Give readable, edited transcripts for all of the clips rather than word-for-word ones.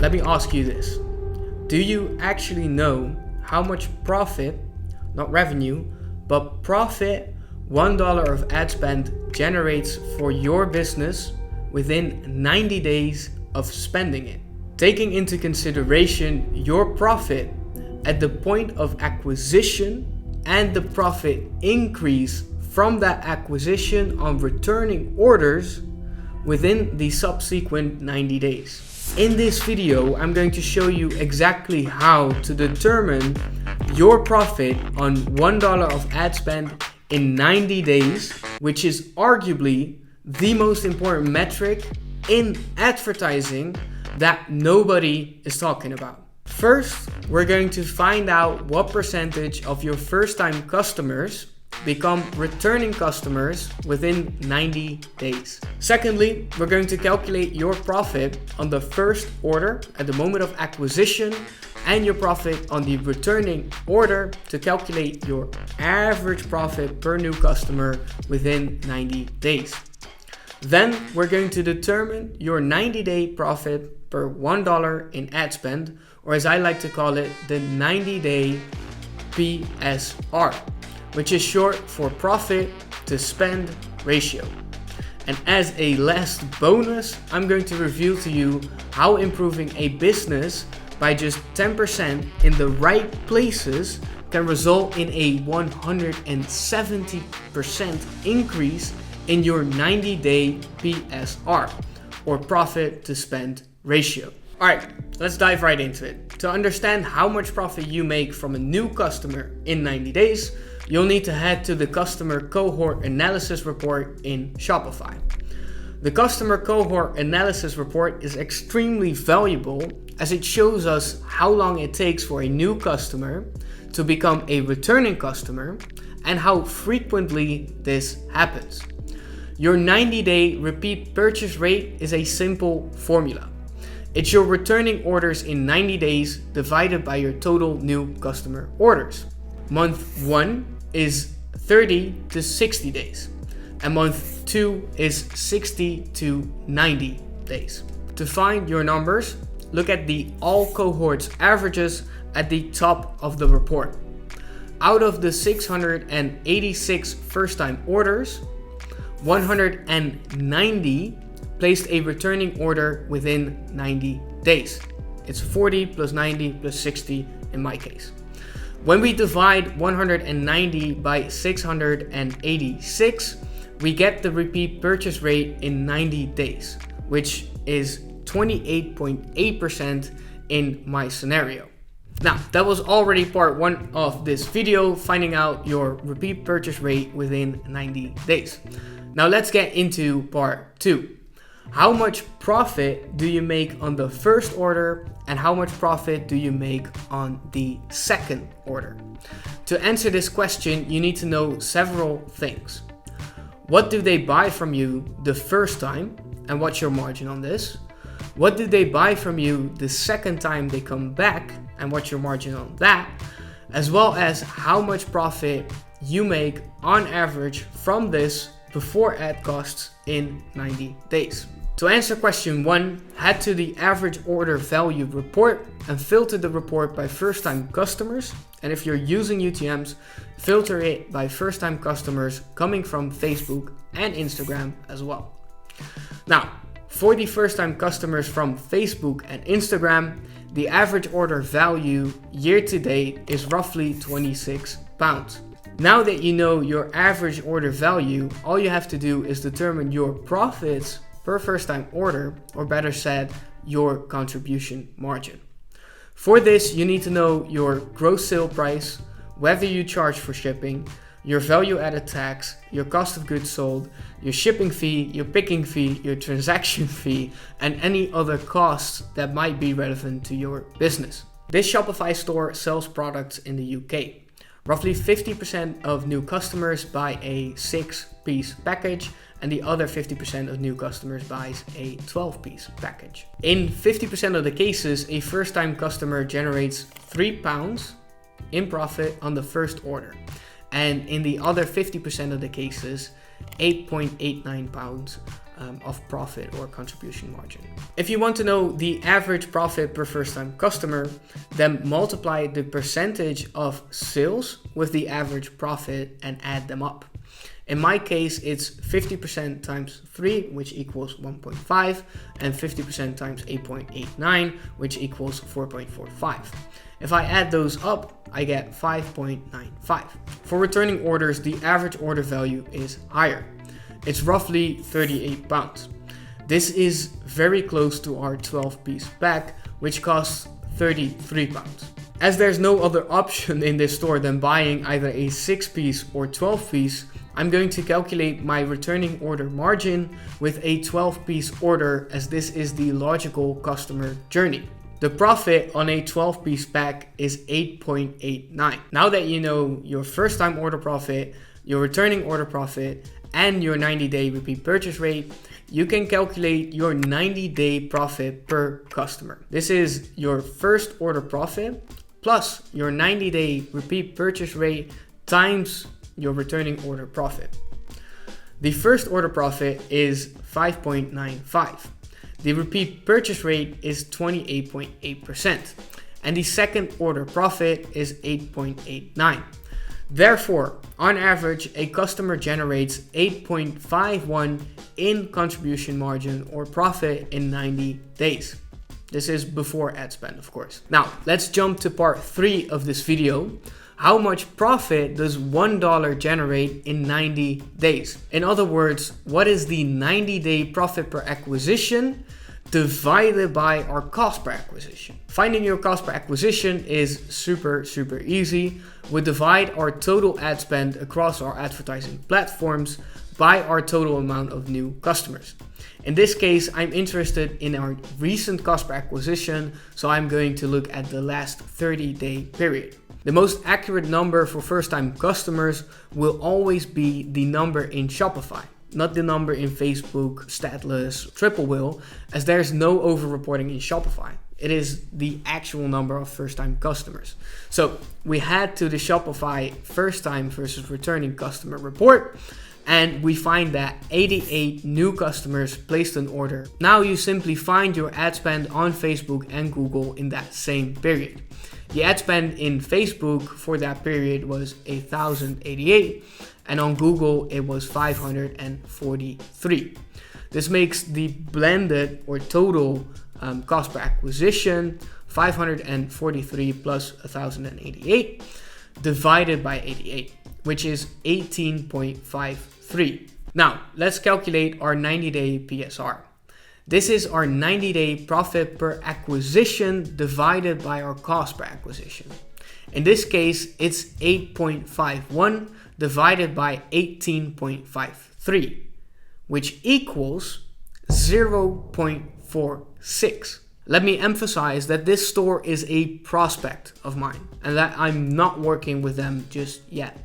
let me ask you this. Do you actually know how much profit, not revenue, but profit $1 of ad spend generates for your business within 90 days of spending it? Taking into consideration your profit at the point of acquisition and the profit increase from that acquisition on returning orders within the subsequent 90 days. In this video, I'm going to show you exactly how to determine your profit on $1 of ad spend in 90 days, which is arguably the most important metric in advertising that nobody is talking about. First, we're going to find out what percentage of your first-time customers become returning customers within 90 days. Secondly, we're going to calculate your profit on the first order at the moment of acquisition and your profit on the returning order to calculate your average profit per new customer within 90 days. Then we're going to determine your 90-day profit per $1 in ad spend, or as I like to call it, the 90-day PSR, which is short for profit to spend ratio. And as a last bonus, I'm going to reveal to you how improving a business by just 10% in the right places can result in a 170% increase in your 90-day PSR, or profit to spend ratio. All right, let's dive right into it. To understand how much profit you make from a new customer in 90 days, you'll need to head to the customer cohort analysis report in Shopify. The customer cohort analysis report is extremely valuable as it shows us how long it takes for a new customer to become a returning customer and how frequently this happens. Your 90-day repeat purchase rate is a simple formula. It's your returning orders in 90 days divided by your total new customer orders. Month 1 is 30 to 60 days, and month 2 is 60 to 90 days. To find your numbers, look at the all cohorts averages at the top of the report. Out of the 686 first-time orders, 190 placed a returning order within 90 days. It's 40 plus 90 plus 60 in my case. When we divide 190 by 686, we get the repeat purchase rate in 90 days, which is 28.8% in my scenario. Now, that was already part 1 of this video, finding out your repeat purchase rate within 90 days. Now let's get into part 2. How much profit do you make on the first order and how much profit do you make on the second order? To answer this question, you need to know several things. What do they buy from you the first time and what's your margin on this? What do they buy from you the second time they come back and what's your margin on that? As well as how much profit you make on average from this before ad costs in 90 days. To answer question 1, head to the average order value report and filter the report by first-time customers. And if you're using UTMs, filter it by first-time customers coming from Facebook and Instagram as well. Now, for the first-time customers from Facebook and Instagram, the average order value year to date is roughly £26. Now that you know your average order value, all you have to do is determine your profits per first-time order, or better said, your contribution margin. For this, you need to know your gross sale price, whether you charge for shipping, your value-added tax, your cost of goods sold, your shipping fee, your picking fee, your transaction fee, and any other costs that might be relevant to your business. This Shopify store sells products in the UK. Roughly 50% of new customers buy a 6-piece package, and the other 50% of new customers buys a 12-piece package. In 50% of the cases, a first-time customer generates £3 in profit on the first order. And in the other 50% of the cases, £8.89 of profit or contribution margin. If you want to know the average profit per first-time customer, then multiply the percentage of sales with the average profit and add them up. In my case, it's 50% times 3, which equals 1.5, and 50% times 8.89, which equals 4.45. If I add those up, I get 5.95. For returning orders, the average order value is higher. It's roughly 38 pounds. This is very close to our 12-piece bag, which costs 33 pounds. As there's no other option in this store than buying either a 6-piece or 12-piece, I'm going to calculate my returning order margin with a 12-piece order, as this is the logical customer journey. The profit on a 12-piece pack is 8.89. Now that you know your first time order profit, your returning order profit, and your 90-day repeat purchase rate, you can calculate your 90-day profit per customer. This is your first order profit plus your 90-day repeat purchase rate times your returning order profit. The first order profit is 5.95. The repeat purchase rate is 28.8%, and the second order profit is 8.89. Therefore, on average, a customer generates 8.51 in contribution margin or profit in 90 days. This is before ad spend, of course. Now, let's jump to part 3 of this video. How much profit does $1 generate in 90 days? In other words, what is the 90-day profit per acquisition divided by our cost per acquisition? Finding your cost per acquisition is super easy. We divide our total ad spend across our advertising platforms by our total amount of new customers. In this case, I'm interested in our recent cost per acquisition, so I'm going to look at the last 30-day period. The most accurate number for first-time customers will always be the number in Shopify, not the number in Facebook, Statless, TripleWheel, as there's no over-reporting in Shopify. It is the actual number of first-time customers. So we head to the Shopify first-time versus returning customer report, and we find that 88 new customers placed an order. Now you simply find your ad spend on Facebook and Google in that same period. The ad spend in Facebook for that period was 1,088, and on Google it was 543. This makes the blended or total cost per acquisition 543 plus 1,088 divided by 88, which is 18.53. Now, let's calculate our 90-day PSR. This is our 90-day profit per acquisition divided by our cost per acquisition. In this case, it's 8.51 divided by 18.53, which equals 0.46. Let me emphasize that this store is a prospect of mine and that I'm not working with them just yet.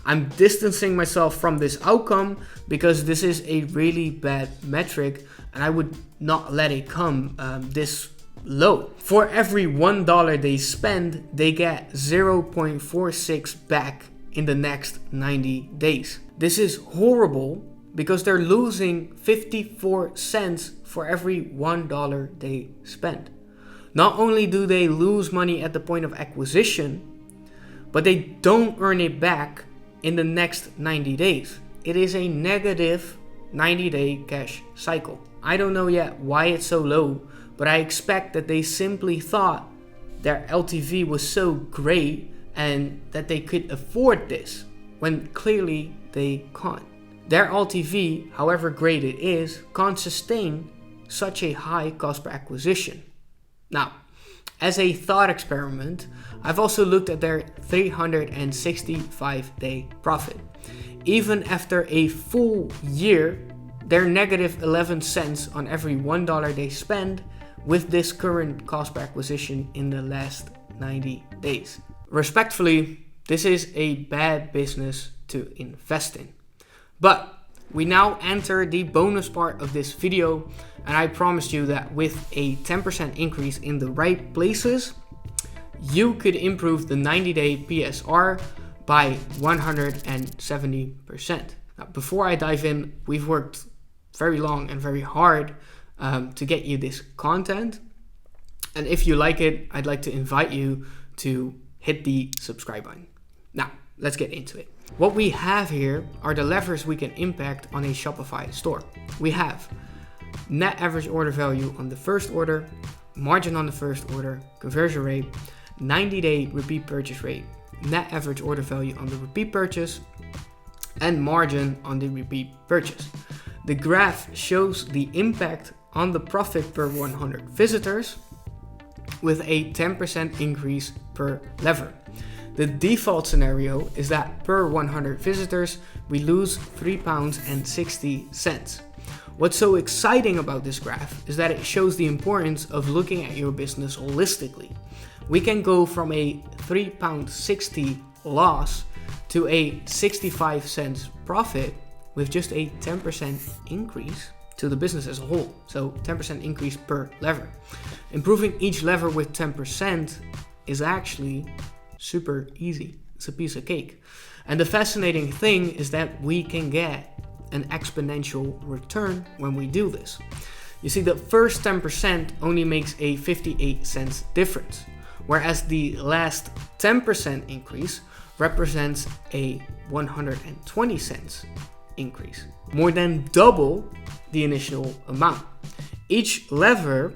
I'm distancing myself from this outcome because this is a really bad metric and I would not let it come this low. For every $1 they spend, they get 0.46 back in the next 90 days. This is horrible because they're losing 54 cents for every $1 they spend. Not only do they lose money at the point of acquisition, but they don't earn it back in the next 90 days. It is a negative 90-day cash cycle. I don't know yet why it's so low, but I expect that they simply thought their LTV was so great and that they could afford this, when clearly they can't. Their LTV, however great it is, can't sustain such a high cost per acquisition. Now, as a thought experiment, I've also looked at their 365-day profit. Even after a full year, they're negative 11 cents on every $1 they spend with this current cost per acquisition in the last 90 days. Respectfully, this is a bad business to invest in. But we now enter the bonus part of this video, and I promised you that with a 10% increase in the right places, you could improve the 90-day PSR by 170%. Now, before I dive in, we've worked very long and very hard to get you this content. And if you like it, I'd like to invite you to hit the subscribe button. Now, let's get into it. What we have here are the levers we can impact on a Shopify store. We have net average order value on the first order, margin on the first order, conversion rate, 90-day repeat purchase rate, net average order value on the repeat purchase, and margin on the repeat purchase. The graph shows the impact on the profit per 100 visitors with a 10% increase per lever. The default scenario is that per 100 visitors, we lose £3.60. What's so exciting about this graph is that it shows the importance of looking at your business holistically. We can go from a £3.60 loss to a 65 cents profit with just a 10% increase to the business as a whole. So 10% increase per lever. Improving each lever with 10% is actually super easy. It's a piece of cake. And the fascinating thing is that we can get an exponential return when we do this. You see, the first 10% only makes a 58 cents difference, whereas the last 10% increase represents a 120 cents increase, more than double the initial amount. Each lever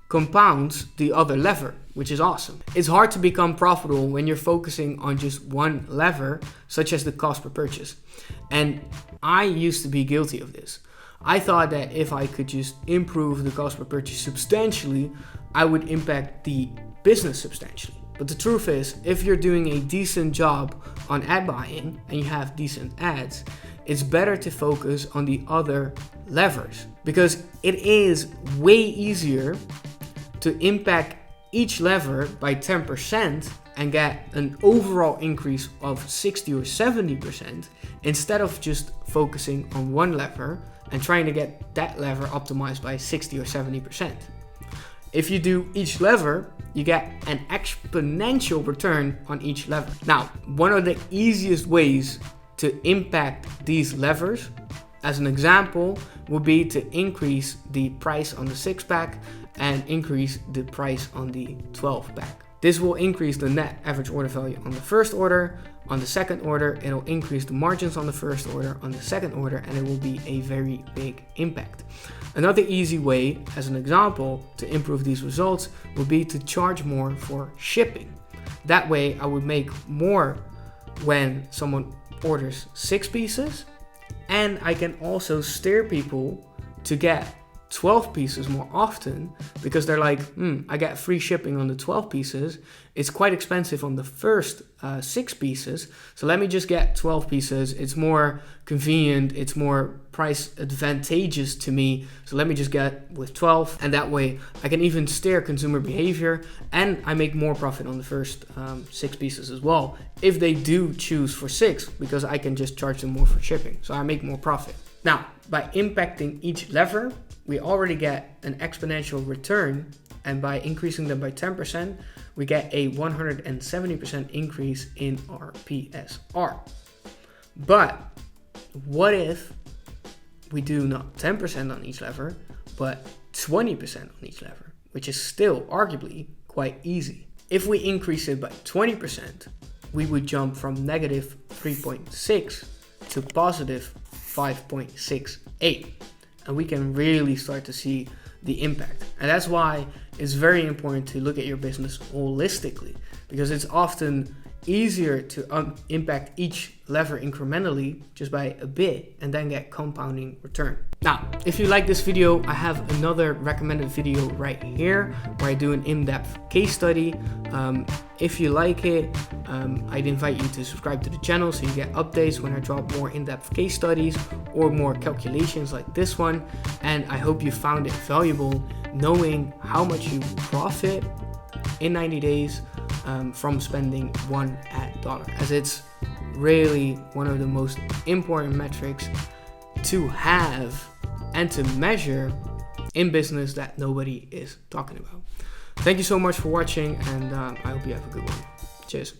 compounds the other lever, which is awesome. It's hard to become profitable when you're focusing on just one lever, such as the cost per purchase. And I used to be guilty of this. I thought that if I could just improve the cost per purchase substantially, I would impact the business substantially. But the truth is, if you're doing a decent job on ad buying and you have decent ads, it's better to focus on the other levers, because it is way easier to impact each lever by 10% and get an overall increase of 60 or 70% instead of just focusing on one lever and trying to get that lever optimized by 60 or 70%. If you do each lever, you get an exponential return on each lever. Now, one of the easiest ways to impact these levers, as an example, would be to increase the price on the 6-pack and increase the price on the 12-pack. This will increase the net average order value on the first order. On the second order, it'll increase the margins on the first order, on the second order, and it will be a very big impact. Another easy way, as an example, to improve these results would be to charge more for shipping. That way, I would make more when someone orders 6 pieces, and I can also steer people to get 12 pieces more often, because they're like, I get free shipping on the 12 pieces. It's quite expensive on the first 6 pieces. So let me just get 12 pieces. It's more convenient. It's more price advantageous to me. So let me just get with 12. And that way I can even steer consumer behavior, and I make more profit on the first 6 pieces as well, if they do choose for 6, because I can just charge them more for shipping. So I make more profit. Now, by impacting each lever, we already get an exponential return, and by increasing them by 10%, we get a 170% increase in our PSR. But what if we do not 10% on each lever, but 20% on each lever, which is still arguably quite easy? If we increase it by 20%, we would jump from negative 3.6 to positive 5.68. And we can really start to see the impact. And that's why it's very important to look at your business holistically, because it's often easier to impact each lever incrementally just by a bit and then get compounding return. Now, if you like this video, I have another recommended video right here where I do an in-depth case study. If you like it, I'd invite you to subscribe to the channel so you get updates when I drop more in-depth case studies or more calculations like this one. And I hope you found it valuable, knowing how much you profit in 90 days from spending one ad dollar, as it's really one of the most important metrics to have and to measure in business that nobody is talking about. Thank you so much for watching, and I hope you have a good one. Cheers.